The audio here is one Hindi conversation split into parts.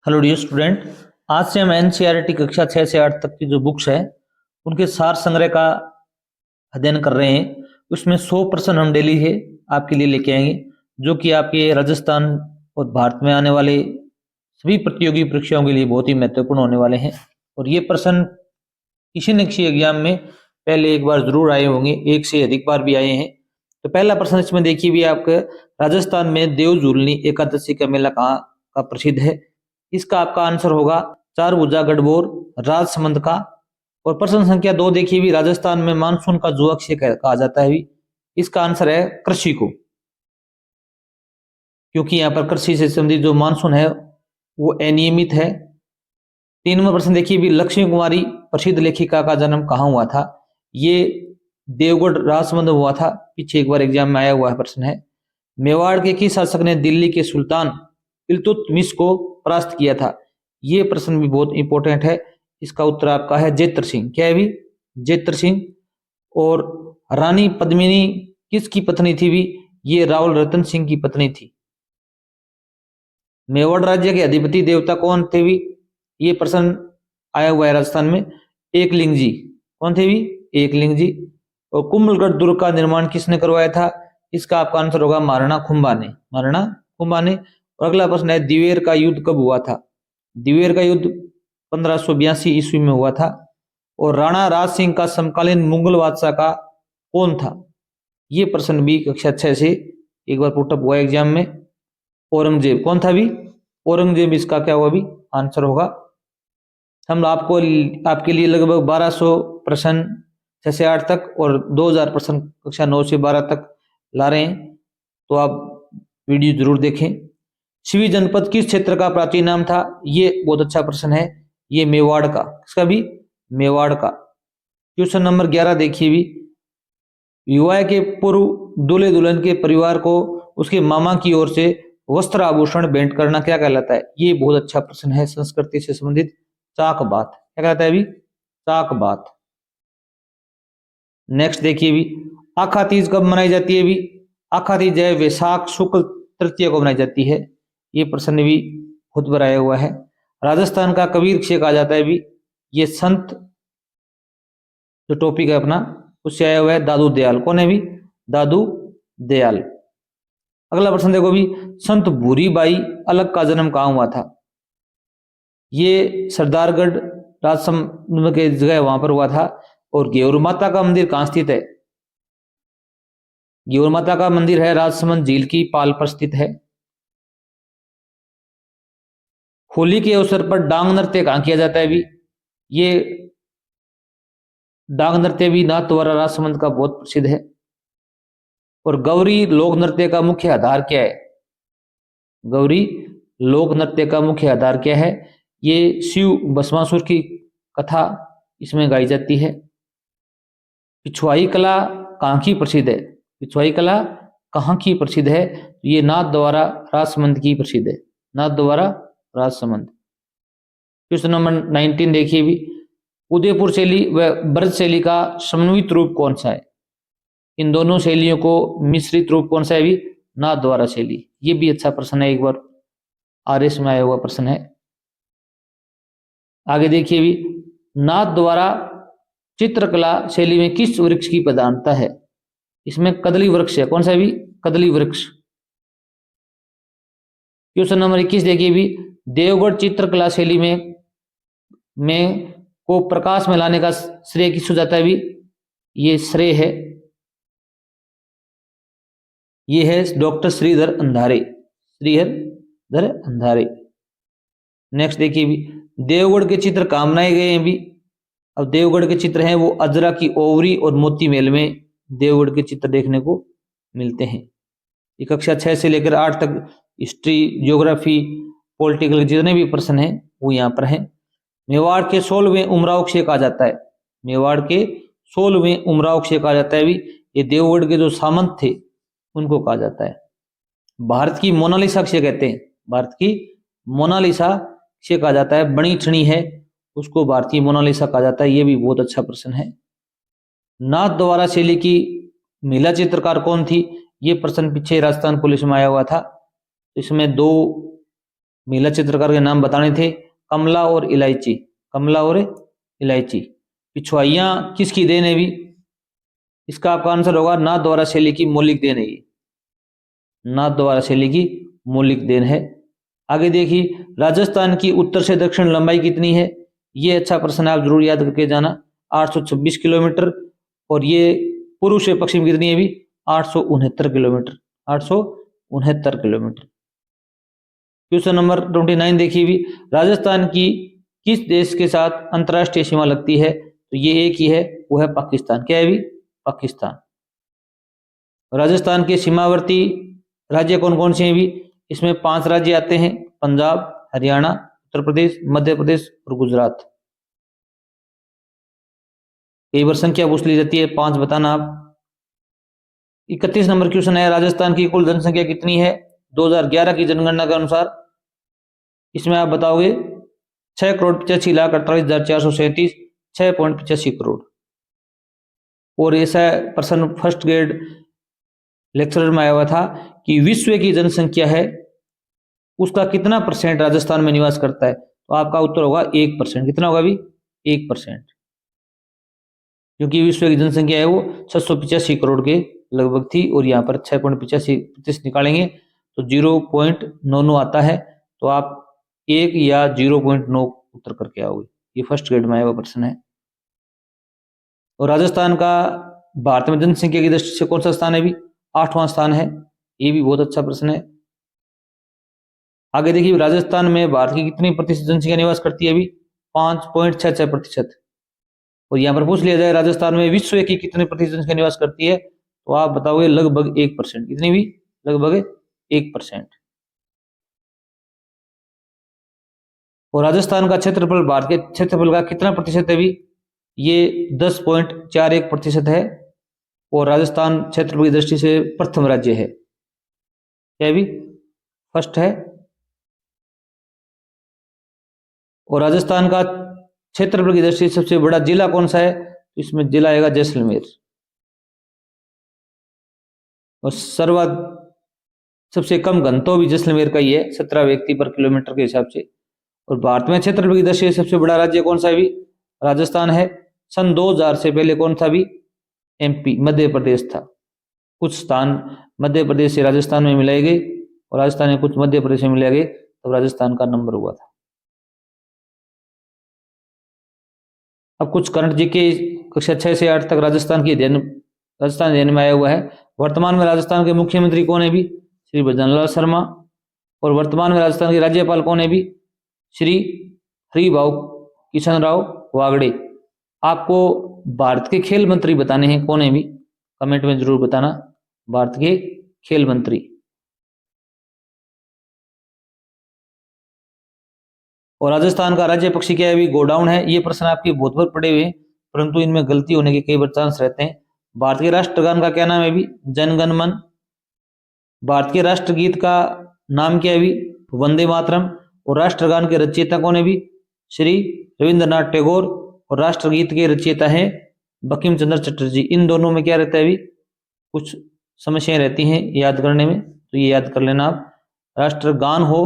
Hello dear student. आज से हम एनसीईआरटी कक्षा 6 से 8 तक की जो बुक्स है उनके सार संग्रह का अध्ययन कर रहे हैं। उसमें 100% हम डेली है आपके लिए लेके आएंगे, जो कि आपके राजस्थान और भारत में आने वाले सभी प्रतियोगी परीक्षाओं के लिए बहुत ही महत्वपूर्ण होने वाले हैं। और ये प्रश्न किसी न किसी एग्जाम में पहले एक बार जरूर आए होंगे, एक से अधिक बार भी आए हैं। तो पहला प्रश्न इसमें देखिए भी आपके राजस्थान में देव झूलनी एकादशी का मेला कहाँ का प्रसिद्ध है। इसका आपका आंसर होगा चारभुजा गढ़बोर राजसमंद का। और प्रश्न संख्या 2 देखिए भी राजस्थान में मानसून का जो अक्षय कहा जाता है भी, इसका आंसर है कृषि को, क्योंकि यहाँ पर कृषि से संबंधित जो मानसून है वो अनियमित है। 3 नंबर प्रश्न देखिए भी लक्ष्मी कुमारी प्रसिद्ध लेखिका का जन्म कहाँ हुआ था। ये देवगढ़ राजसमंद हुआ था, पीछे एक बार एग्जाम में आया हुआ है प्रश्न है। मेवाड़ के किस शासक ने दिल्ली के सुल्तान इल्तुतमिश को परास्त किया था। ये प्रश्न भी बहुत इंपॉर्टेंट है। इसका उत्तर आपका है जेत्र सिंह। क्या है भी? जेत्र सिंह। और रानी पद्मिनी किसकी पत्नी थी भी? ये रावल रतन सिंह की पत्नी थी। मेवाड़ राज्य के अधिपति देवता कौन थे भी? ये प्रश्न आया हुआ है राजस्थान में। एकलिंग जी। कौन थे भी? एकलिंग जी। और कुंभलगढ़ दुर्ग का निर्माण किसने करवाया था? इसका आपका आंसर होगा महाराणा कुंभा ने। महाराणा कुंभा ने। और अगला प्रश्न है दिवेर का युद्ध कब हुआ था। दिवेर का युद्ध 1582 ईस्वी में हुआ था। और राणा राज सिंह का समकालीन मुगल बादशाह का कौन था। ये प्रश्न भी कक्षा 6 से एक बार पुटअप हुआ एग्जाम में। औरंगजेब। कौन था भी? औरंगजेब इसका क्या हुआ भी? आंसर होगा। हम आपको आपके लिए लगभग 1200 प्रश्न 6 से 8 तक और 2000 प्रश्न कक्षा 9 से 12 तक ला रहे हैं, तो आप वीडियो जरूर देखें। शिवी जनपद किस क्षेत्र का प्राचीन नाम था। ये बहुत अच्छा प्रश्न है। ये मेवाड़ का। किसका भी? मेवाड़ का। क्वेश्चन नंबर 11 देखिए भी विवाह के पूर्व दूल्हे दुल्हन के परिवार को उसके मामा की ओर से वस्त्र आभूषण भेंट करना क्या कहलाता है। ये बहुत अच्छा प्रश्न है, संस्कृति से संबंधित। चाक बात। क्या कहलाता है भी? चाक बात। नेक्स्ट देखिए भी आखा तीज कब मनाई जाती है भी? आखा तीज है वैशाख शुक्ल तृतीय को मनाई जाती है। ये प्रश्न भी खुद पर आया हुआ है। राजस्थान का कबीर किसे कहा जाता है भी? ये संत जो टॉपिक है अपना उससे आया हुआ है दादू दयाल। कौन है भी? दादू दयाल। अगला प्रश्न देखो भी संत भूरी बाई अलग का जन्म कहाँ हुआ था। ये सरदारगढ़ राजसमंद के जगह वहां पर हुआ था। और घेवर माता का मंदिर कहाँ स्थित है? घेवर माता का मंदिर है राजसमंद झील की पाल पर स्थित है। होली के अवसर पर डांग नृत्य कहाँ किया जाता है भी? ये डांग नृत्य भी नाथ द्वारा राजसमंद का बहुत प्रसिद्ध है। और गौरी लोक नृत्य का मुख्य आधार क्या है? गौरी लोक नृत्य का मुख्य आधार क्या है? ये शिव भस्मासुर की कथा इसमें गाई जाती है। पिछवाई कला कहाँ की प्रसिद्ध है? पिछवाई कला कहाँ की प्रसिद्ध है? ये नाथ द्वारा राजसमंद की प्रसिद्ध है। नाथ द्वारा राजसमंद। क्वेश्चन नंबर 19 देखिए भी उदयपुर शैली व ब्रज शैली का समन्वित रूप कौन सा है। इन दोनों शैलियों को मिश्रित रूप कौन सा है भी? नाथ द्वारा शैली। ये भी अच्छा प्रश्न है, एक बार आरएस में आया हुआ प्रश्न है। आगे देखिए भी नाथ द्वारा चित्रकला शैली में किस वृक्ष की प्रधानता है। इसमें कदली वृक्ष है। कौन सा है भी? कदली वृक्ष। क्वेश्चन नंबर 21 देखिए भी देवगढ़ चित्रकला शैली में को प्रकाश में लाने का श्रेय किसको जाता है भी? ये श्रेय है, ये है डॉक्टर श्रीधर अंधारे। श्रीधर अंधारे। नेक्स्ट देखिए भी देवगढ़ के चित्र कहाँ बनाए गए हैं भी? अब देवगढ़ के चित्र हैं वो अजरा की ओवरी और मोती महल में देवगढ़ के चित्र देखने को मिलते हैं। ये कक्षा 6 से लेकर 8 तक हिस्ट्री, ज्योग्राफी, पॉलिटिकल जितने भी प्रश्न हैं वो यहाँ पर हैं। मेवाड़ के 16वें उमराव किसे कहा जाता है। मेवाड़ के 16वें उमराव किसे कहा जाता है भी? ये देवगढ़ के जो सामंत थे उनको कहा जाता है। भारत की मोनालिसा किसे कहते हैं? भारत की मोनालिसा किसे कहा जाता है? बनी ठनी है उसको भारतीय मोनालिसा कहा जाता है। ये भी बहुत अच्छा प्रश्न है। नाथ द्वारा शैली की महिला चित्रकार कौन थी? ये प्रश्न पीछे राजस्थान पुलिस में आया हुआ था। इसमें 2 महिला चित्रकार के नाम बताने थे, कमला और इलायची। कमला और इलायची। पिछवाइयां किसकी देन है भी? इसका आपका आंसर होगा नाथ द्वारा शैली की मौलिक देन है ये। नाथ द्वारा शैली की मौलिक देन है। आगे देखिए, राजस्थान की उत्तर से दक्षिण लंबाई कितनी है? ये अच्छा प्रश्न आप जरूर याद करके जाना। 826 किलोमीटर। और ये पूर्व से पश्चिम कितनी है भी? 869 किलोमीटर। 869 किलोमीटर। क्वेश्चन नंबर 29 देखिए भी, राजस्थान की किस देश के साथ अंतरराष्ट्रीय सीमा लगती है? तो ये एक ही है, वो है पाकिस्तान। क्या है भी? पाकिस्तान। राजस्थान के सीमावर्ती राज्य कौन कौन से हैं भी? इसमें 5 राज्य आते हैं, पंजाब, हरियाणा, उत्तर प्रदेश, मध्य प्रदेश और गुजरात। कई बार संख्या पूछ ली जाती है, 5 बताना आप। 31 नंबर क्वेश्चन है, राजस्थान की कुल जनसंख्या कितनी है 2011 की जनगणना के अनुसार? इसमें आप बताओगे 6,85,48,437, 6.85 करोड़। और ऐसा प्रश्न फर्स्ट ग्रेड लेक्चरर में आया हुआ था कि विश्व की जनसंख्या है उसका कितना % राजस्थान में निवास करता है? तो आपका उत्तर होगा 1%। कितना होगा भी? 1%। क्योंकि विश्व की जनसंख्या है वो 685 करोड़ के लगभग थी, और यहाँ पर 6.85% निकालेंगे तो 0.99 आता है। तो आप 1 या 0.9 उत्तर करके आओगे। ये फर्स्ट ग्रेड में आया हुआ प्रश्न है। और राजस्थान का भारत में जनसंख्या की दृष्टि से कौन सा स्थान है भी? 8वां स्थान है। ये भी बहुत अच्छा प्रश्न है। आगे देखिए, राजस्थान में भारत की कितनी प्रतिशत जनसंख्या निवास करती है अभी? 5.66%। और यहाँ पर पूछ लिया जाए राजस्थान में विश्व की कितने प्रतिशत जनसंख्या निवास करती है, तो आप बताओगे लगभग 1%। कितनी भी? लगभग 1%। और राजस्थान का क्षेत्रफल भारत के क्षेत्रफल का कितना प्रतिशत है भी? ये 10.41% है। और राजस्थान क्षेत्रफल की दृष्टि से प्रथम राज्य है। क्या भी? फर्स्ट है। और राजस्थान का क्षेत्रफल की दृष्टि से सबसे बड़ा जिला कौन सा है? इसमें जिला आएगा जैसलमेर। और सबसे कम घनत्व भी जैसलमेर का ही है, 17 व्यक्ति पर किलोमीटर के हिसाब से। और भारत में क्षेत्रफल की दृष्टि से सबसे बड़ा राज्य कौन सा है भी? राजस्थान है। सन 2000 से पहले कौन था भी? MP, मध्य प्रदेश था। कुछ स्थान मध्य प्रदेश से राजस्थान में मिलाए गए, और राजस्थान में कुछ मध्य प्रदेश में मिलाए गए, तब राजस्थान का नंबर हुआ था। अब कुछ करंट जीके कक्षा 6 से 8 तक राजस्थान अध्ययन में आया हुआ है। वर्तमान में राजस्थान के मुख्यमंत्री कौन है भी? श्री भजनलाल शर्मा। और वर्तमान में राजस्थान के राज्यपाल कौन है भी? श्री हरिभाऊ किशन राव वागड़े। आपको भारत के खेल मंत्री बताने हैं, कौन है भी? कमेंट में जरूर बताना। भारत के खेल मंत्री। और राजस्थान का राज्य पक्षी क्या है भी? गोडाउन है। ये प्रश्न आपके बहुत बार पड़े हुए हैं, परंतु इनमें गलती होने के कई बार चांस रहते हैं। भारत के राष्ट्रगान का क्या नाम है भी? जन गण मन। भारत के राष्ट्रगीत का नाम क्या है भी? वंदे मातरम। और राष्ट्रगान के रचयिता कौन है भी? श्री रविंद्रनाथ टैगोर। और राष्ट्रगीत के रचयिता है बंकिम चंद्र चटर्जी। इन दोनों में क्या रहता है भी? कुछ समस्याएं रहती हैं याद करने में, तो ये याद कर लेना आप। राष्ट्रगान हो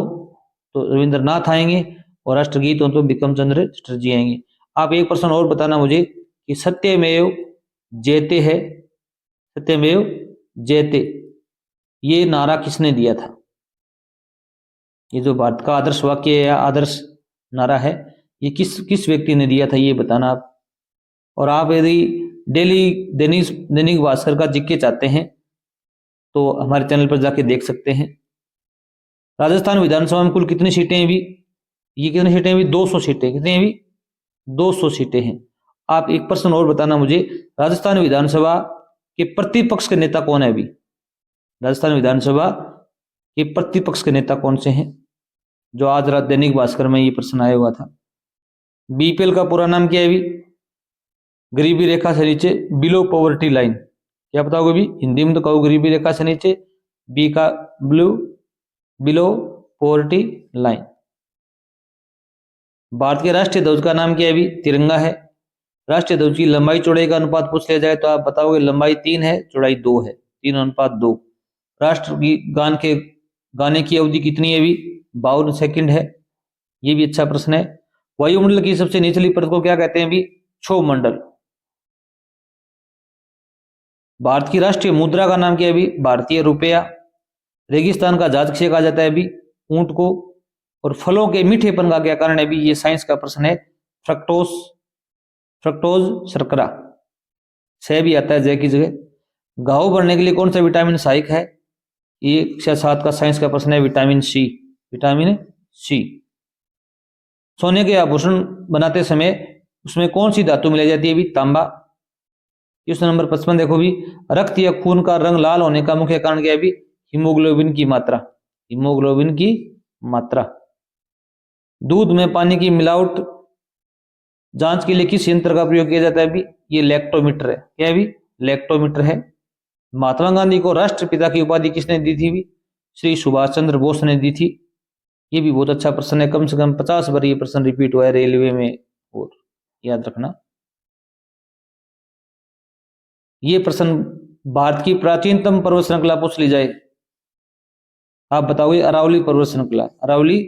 तो रविंद्रनाथ आएंगे, और राष्ट्रगीत हो तो बंकिम चंद्र चटर्जी आएंगे। आप एक प्रश्न और बताना मुझे कि सत्यमेव जयते है, सत्यमेव जयते, ये नारा किसने दिया था? ये जो भारत का आदर्श वाक्य या आदर्श नारा है, ये किस व्यक्ति ने दिया था, ये बताना आप। और आप यदि डेली दैनिक भास्कर का जीके चाहते हैं तो हमारे चैनल पर जाके देख सकते हैं। राजस्थान विधानसभा में कुल कितनी सीटें हैं भी? ये कितनी सीटें भी? 200 सीटें। कितनी हैं भी? 200 सीटें हैं। आप एक प्रश्न और बताना मुझे, राजस्थान विधानसभा के प्रतिपक्ष के नेता कौन है भी? राजस्थान विधानसभा के प्रतिपक्ष के नेता कौन से हैं? जो आज रात दैनिक भास्कर में ये प्रश्न आया हुआ था। BPL का पूरा नाम क्या है भी? गरीबी रेखा से नीचे, बिलो पॉवर्टी लाइन। क्या बताओगे भी? हिंदी में तो कहो गरीबी रेखा से नीचे, बी का बिलो पॉवर्टी लाइन। भारत के राष्ट्रीय ध्वज का नाम क्या है भी? तिरंगा है। राष्ट्रीय ध्वज की लंबाई चौड़ाई का अनुपात पूछ लिया जाए तो आप बताओगे लंबाई 3 है, चौड़ाई 2 है, 3:2। राष्ट्रगान के गाने की अवधि कितनी है भी? 52 सेकंड है। ये भी अच्छा प्रश्न है। वायुमंडल की सबसे निचली परत को क्या कहते हैं भी? क्षोभ मंडल। भारत की राष्ट्रीय मुद्रा का नाम क्या है भी? भारतीय रुपया। रेगिस्तान का जहाज किसे कहा जाता है भी? ऊंट को। और फलों के मीठेपन का क्या कारण है भी? ये साइंस का प्रश्न है। फ्रक्टोज, फ्रक्टोज शर्करा। से भी आता है जय की जगह। घाव भरने के लिए कौन सा विटामिन सहायक है? ये कक्षा 7 का साइंस का प्रश्न है। Vitamin C, vitamin C. सोने के आभूषण बनाते समय उसमें कौन सी धातु मिलाई जाती है भी? तांबा। क्वेश्चन नंबर 55 देखो भी, रक्त या खून का रंग लाल होने का मुख्य कारण क्या है भी? हीमोग्लोबिन की मात्रा, हीमोग्लोबिन की मात्रा। दूध में पानी की मिलावट जांच के लिए किस यंत्र का प्रयोग किया जाता है भी? ये लैक्टोमीटर है। क्या है भी? लैक्टोमीटर है। महात्मा गांधी को राष्ट्रपिता की उपाधि किसने दी थी भी? श्री सुभाष चंद्र बोस ने दी थी। ये भी बहुत अच्छा प्रश्न है। कम से कम 50 बार ये प्रश्न रिपीट हुआ है रेलवे में, और याद रखना। ये प्रश्न भारत की प्राचीनतम पर्वत श्रृंखला पूछ ली जाए, आप बताओगे अरावली पर्वत श्रृंखला। अरावली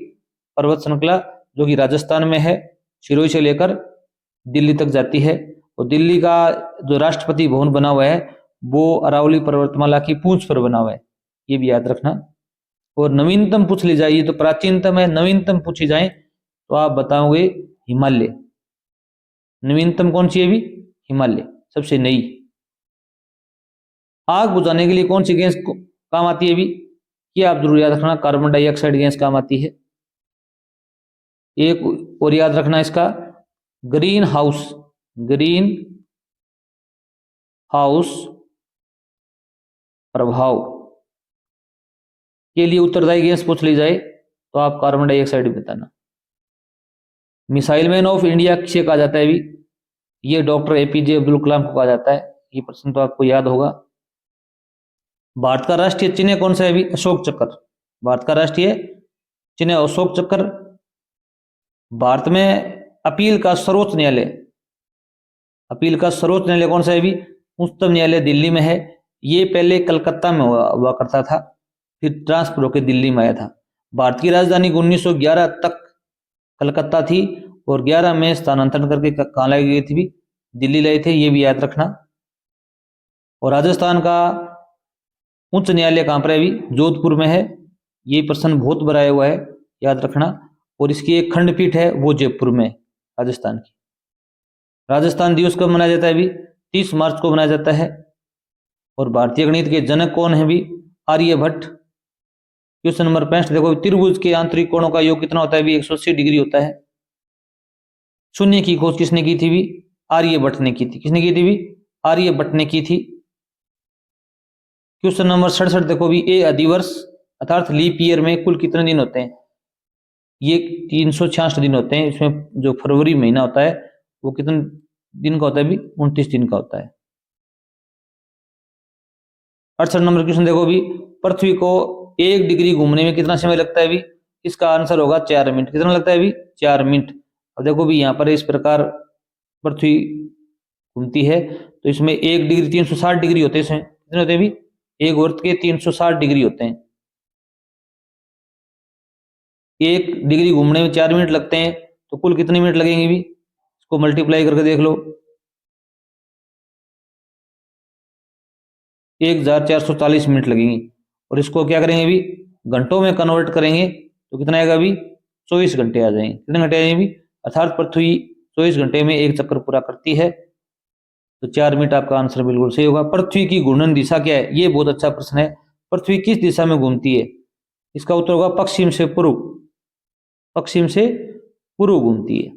पर्वत श्रृंखला जो कि राजस्थान में है, सिरोही से लेकर दिल्ली तक जाती है। और दिल्ली का जो राष्ट्रपति भवन बना हुआ है वो अरावली पर्वतमाला की पूंछ पर बना हुआ है। ये भी याद रखना। और नवीनतम पूछ ली जाए, ये तो प्राचीनतम है, नवीनतम पूछी जाए तो आप बताओगे हिमालय। नवीनतम कौन सी है भी? हिमालय सबसे नई। आग बुझाने के लिए कौन सी गैस काम आती है भी? ये आप जरूर याद रखना, कार्बन डाइऑक्साइड गैस काम आती है। एक और याद रखना इसका, ग्रीन हाउस, ग्रीन हाउस प्रभाव के लिए उत्तरदायी गैस पूछ ली जाए तो आप कार्बन डाइऑक्साइड बताना। मिसाइल मैन ऑफ इंडिया किसे कहा जाता है भी? ये डॉक्टर एपीजे अब्दुल कलाम को कहा जाता है। ये प्रश्न तो आपको याद होगा। भारत का राष्ट्रीय चिन्ह कौन सा है भी? अशोक चक्र। भारत का राष्ट्रीय चिन्ह अशोक चक्र। भारत में अपील का सर्वोच्च न्यायालय, अपील का सर्वोच्च न्यायालय कौन सा है भी? उच्चतम न्यायालय दिल्ली में है। ये पहले कलकत्ता में हुआ करता था, फिर ट्रांसफर होकर दिल्ली में आया था। भारत की राजधानी 1911 तक कलकत्ता थी और 11 में स्थानांतरण करके कहाँ लाई गई थी भी? दिल्ली लाए थे। ये भी याद रखना। और राजस्थान का उच्च न्यायालय कहाँ पर है भी? जोधपुर में है। ये प्रश्न बहुत बड़ा हुआ है, याद रखना। और इसकी एक खंडपीठ है वो जयपुर में, राजस्थान की। राजस्थान दिवस कब मनाया जाता है भी? 30 मार्च को मनाया जाता है। और भारतीय गणित के जनक कौन है भी? आर्यभट्ट। क्वेश्चन नंबर 65 देखो, त्रिभुज के आंतरिक कोणों का योग कितना होता है भी? 180 डिग्री होता है। शून्य की खोज किसने की थी भी? आर्यभट्ट ने की थी। किसने की थी भी? आर्यभट्ट ने की थी। क्वेश्चन नंबर 67 देखो भी, ए अधिवर्ष अर्थात लीप ईयर में कुल कितने दिन होते हैं? ये 366 दिन होते हैं। इसमें जो फरवरी महीना होता है वो कितने दिन का होता है भी? 29 दिन का होता है। 68 नंबर क्वेश्चन देखो भी, पृथ्वी को 1 डिग्री घूमने में कितना समय लगता है भी? इसका आंसर होगा 4 मिनट। कितना लगता है भी? 4 मिनट। अब देखो भी यहाँ पर इस प्रकार पृथ्वी घूमती है तो इसमें 1 डिग्री 360 डिग्री होते हैं। इसमें कितने होते हैं भी? एक वर्त के 360 डिग्री होते हैं। 1 डिग्री घूमने में 4 मिनट लगते हैं तो कुल कितने मिनट लगेंगे भी? इसको मल्टीप्लाई करके देख लो, 1440 मिनट लगेंगे। और इसको क्या करेंगे भी? घंटों में कन्वर्ट करेंगे तो कितना आएगा भी? 24 घंटे आ जाएंगे। कितने घंटे आ जाएंगे भी? अर्थात पृथ्वी 24 घंटे में एक चक्कर पूरा करती है। तो 4 मिनट आपका आंसर बिल्कुल सही होगा। पृथ्वी की घूर्णन दिशा क्या है? ये बहुत अच्छा प्रश्न है। पृथ्वी किस दिशा में घूमती है? इसका उत्तर होगा पश्चिम से पूर्व। पश्चिम से पूर्व घूमती है।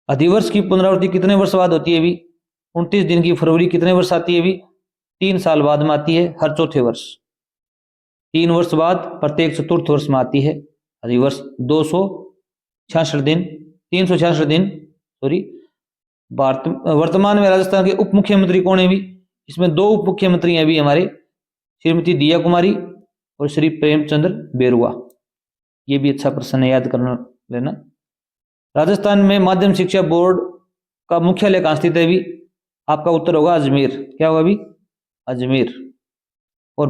अधिवर्ष की पुनरावृत्ति कितने वर्ष बाद होती है भी? 29 दिन की फरवरी कितने वर्ष आती है भी? 3 साल बाद में आती है, हर चौथे वर्ष। 3 वर्ष बाद प्रत्येक चतुर्थ वर्ष में आती है अधिवर्ष। 266 दिन, 366 दिन सॉरी। भारत वर्तमान में राजस्थान के उप मुख्यमंत्री कौन है भी? इसमें 2 उप मुख्यमंत्री हैं भी हमारे, श्रीमती दिया कुमारी और श्री प्रेमचंद्र बेरुआ। ये भी अच्छा प्रश्न है, याद करना लेना। राजस्थान में माध्यम शिक्षा बोर्ड का मुख्यालय कहाँ स्थित है भी? आपका उत्तर होगा अजमेर। क्या होगा भी? अजमेर। और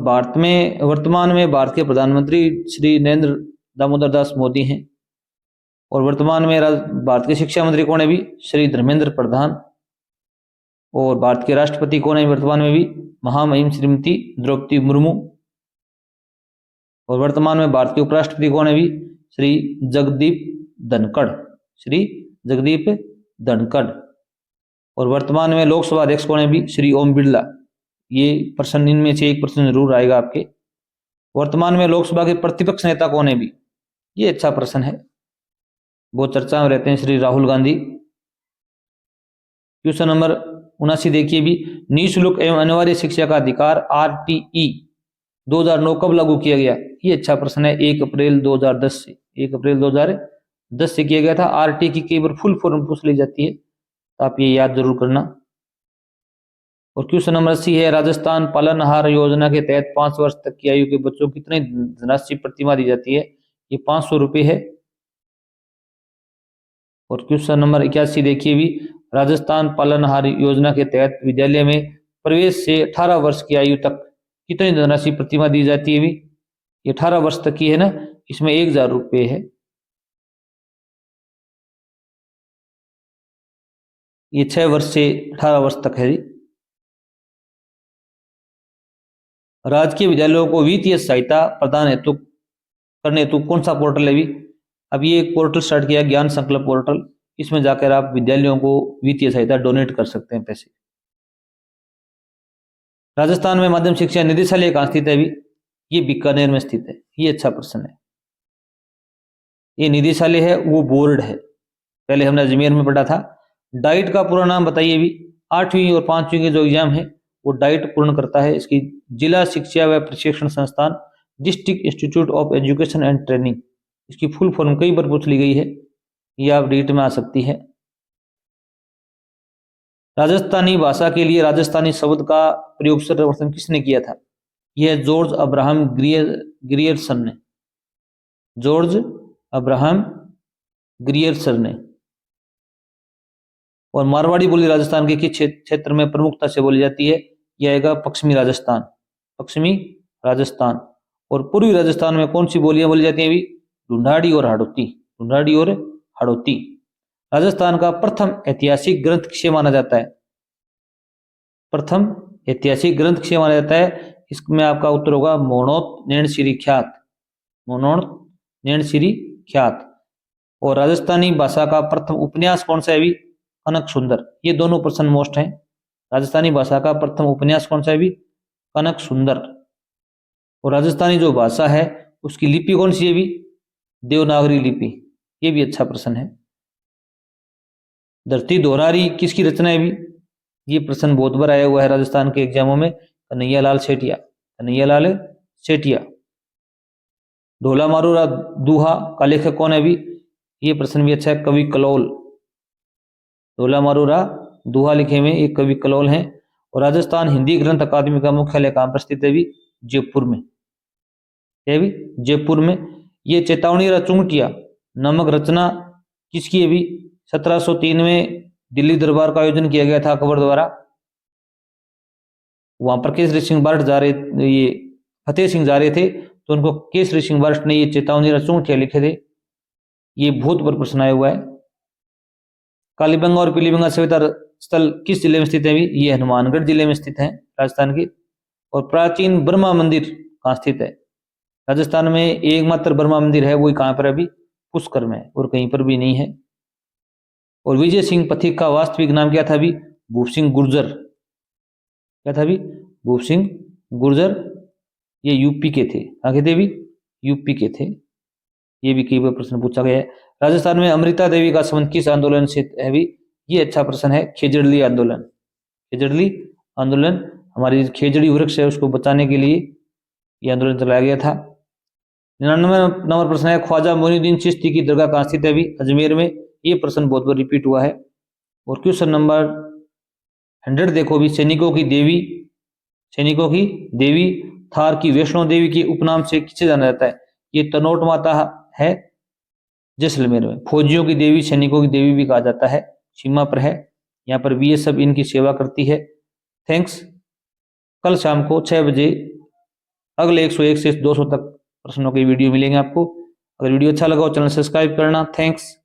वर्तमान में भारत के प्रधानमंत्री श्री नरेंद्र दामोदर दास मोदी हैं। और वर्तमान में भारत के शिक्षा मंत्री कौन है भी? श्री धर्मेंद्र प्रधान। और भारत के राष्ट्रपति कौन है वर्तमान में भी? महामहिम श्रीमती द्रौपदी मुर्मू। और वर्तमान में भारत के उपराष्ट्रपति कौन है भी? श्री जगदीप धनखड़, श्री जगदीप धनखड़। और वर्तमान में लोकसभा अध्यक्ष कौन है भी? श्री ओम बिरला। ये प्रश्न इनमें से एक प्रश्न जरूर आएगा आपके। वर्तमान में लोकसभा के प्रतिपक्ष नेता कौन है भी? ये अच्छा प्रश्न है, बहुत चर्चा में रहते हैं, श्री राहुल गांधी। क्वेश्चन नंबर 79 देखिए भी, निःशुल्क एवं अनिवार्य शिक्षा का अधिकार RTE 2009 कब लागू किया गया? ये अच्छा प्रश्न है, 1 अप्रैल 2010 से। 1 अप्रैल 2010 से किया गया था। RT की कई बार फुल फॉर्म पूछ ली जाती है, तो आप ये याद जरूर करना। और क्वेश्चन नंबर 80 है, राजस्थान पालनहार योजना के तहत 5 वर्ष तक की आयु के बच्चों को कितनी धनराशि प्रतिमाह दी जाती है? ये 500 रुपये है। और क्वेश्चन नंबर 81 देखिए भी, राजस्थान पालनहार योजना के तहत विद्यालय में प्रवेश से 18 वर्ष की आयु तक कितनी धनराशि प्रतिमाह दी जाती है भी? ये 18 वर्ष तक की है ना, इसमें 1000 रुपये है। ये 6 वर्ष से 18 वर्ष तक है जी। राजकीय विद्यालयों को वित्तीय सहायता प्रदान हेतु करने हेतु कौन सा पोर्टल है भी? अब ये एक पोर्टल स्टार्ट किया, ज्ञान संकल्प पोर्टल। इसमें जाकर आप विद्यालयों को वित्तीय सहायता डोनेट कर सकते हैं, पैसे। राजस्थान में माध्यमिक शिक्षा निदेशालय कहाँ स्थित है भी? ये बीकानेर में स्थित है। ये अच्छा प्रश्न है। ये निदेशालय है, वो बोर्ड है, पहले हमने अजमेर में पढ़ा था। डाइट का पूरा नाम बताइए भी। 8वीं और 5वीं के जो एग्जाम है वो डाइट पूर्ण करता है। इसकी जिला शिक्षा व प्रशिक्षण संस्थान, district institute of education and training. इसकी फुल फॉर्म कई बार पूछ ली गई है, ये आप रीट में आ सकती है। राजस्थानी भाषा के लिए राजस्थानी शब्द का प्रयोग सर्वप्रथम किसने किया था? यह जॉर्ज अब्राहम ग्रियर्सन ने। जॉर्ज अब्राहम ग्रियर्सन ने। और मारवाड़ी बोली राजस्थान के किस क्षेत्र में प्रमुखता से बोली जाती है? यह आएगा पश्चिमी राजस्थान, पश्चिमी राजस्थान। और पूर्वी राजस्थान में कौन सी बोलियां बोली जाती हैं भी? ढूंढाड़ी और हाड़ौती, ढूंढाड़ी और हाड़ौती। राजस्थान का प्रथम ऐतिहासिक ग्रंथ किसे माना जाता है? प्रथम ऐतिहासिक ग्रंथ किसे माना जाता है? इसमें आपका उत्तर होगा मोहनोत नैणशिरी ख्यात, मोहनोत नैणशिरी ख्यात। और राजस्थानी भाषा का प्रथम उपन्यास कौन सा है भी? कनक सुंदर। ये दोनों प्रश्न मोस्ट हैं। राजस्थानी भाषा का प्रथम उपन्यास कौन सा है भी? कनक सुंदर। और राजस्थानी जो भाषा है उसकी लिपि कौन सी है भी? देवनागरी लिपि। ये भी अच्छा प्रश्न है। धरती दोहरारी किसकी रचना है भी? ये प्रश्न बहुत बार आया हुआ है राजस्थान के एग्जामों में। कन्हैयालाल सेठिया, कन्हैयालाल सेठिया। ढोला मारूरा दूहा का लेखक कौन है भी? ये प्रश्न भी अच्छा है, कवि कलोल। ढोला मारूरा दूहा लिखे में एक कवि कलोल हैं। और राजस्थान हिंदी ग्रंथ अकादमी का मुख्यालय कहाँ पर स्थित है भी? जयपुर में। है भी जयपुर में। ये चेतावनी चुंगटिया नामक रचना किसकी है भी? 1703 में दिल्ली दरबार का आयोजन किया गया था अकबर द्वारा। वहां पर केसरी सिंह बारठ जा रहे, ये फतेह सिंह जा रहे थे, तो उनको केसरी सिंह बारठ ने ये चेतावनी चुंगटिया लिखे थे। ये बहुत बार प्रश्न आया हुआ है। कालीबंगा और पीलीबंगा सभ्यता स्थल किस जिले में स्थित है भी? ये हनुमानगढ़ जिले में स्थित है, राजस्थान की। और प्राचीन ब्रह्मा मंदिर कहाँ स्थित है? राजस्थान में एकमात्र ब्रह्मा मंदिर है, वो कहाँ पर अभी? पुष्कर में, और कहीं पर भी नहीं है। और विजय सिंह पथिक का वास्तविक नाम क्या था भी? भूप सिंह गुर्जर। क्या था भी? भूप सिंह गुर्जर। ये यूपी के थे। आगे थे भी? यूपी के थे। ये भी कई बार प्रश्न पूछा गया है। राजस्थान में अमृता देवी का संबंध किस आंदोलन से है भी? ये अच्छा प्रश्न है, खेजड़ली आंदोलन। खेजड़ली आंदोलन, हमारी खेजड़ी वृक्ष है उसको बचाने के लिए ये आंदोलन चलाया गया था। 99 नंबर प्रश्न है, ख्वाजा मोइनुद्दीन चिश्ती की दरगाह कहाँ स्थित है भी? अजमेर में। ये प्रश्न बहुत बार रिपीट हुआ है। और क्वेश्चन नंबर 100 देखो भी, सैनिकों की देवी थार की वैष्णो देवी के उपनाम से किसे जाना जाता है? ये तनोट माता है, जैसलमेर में। फौजियों की देवी, सैनिकों की देवी भी कहा जाता है, सीमा पर है। यहाँ पर BSF इनकी सेवा करती है। थैंक्स। कल शाम को 6 बजे अगले 101 से 200 तक प्रश्नों के वीडियो मिलेंगे आपको। अगर वीडियो अच्छा लगा हो चैनल सब्सक्राइब करना। थैंक्स।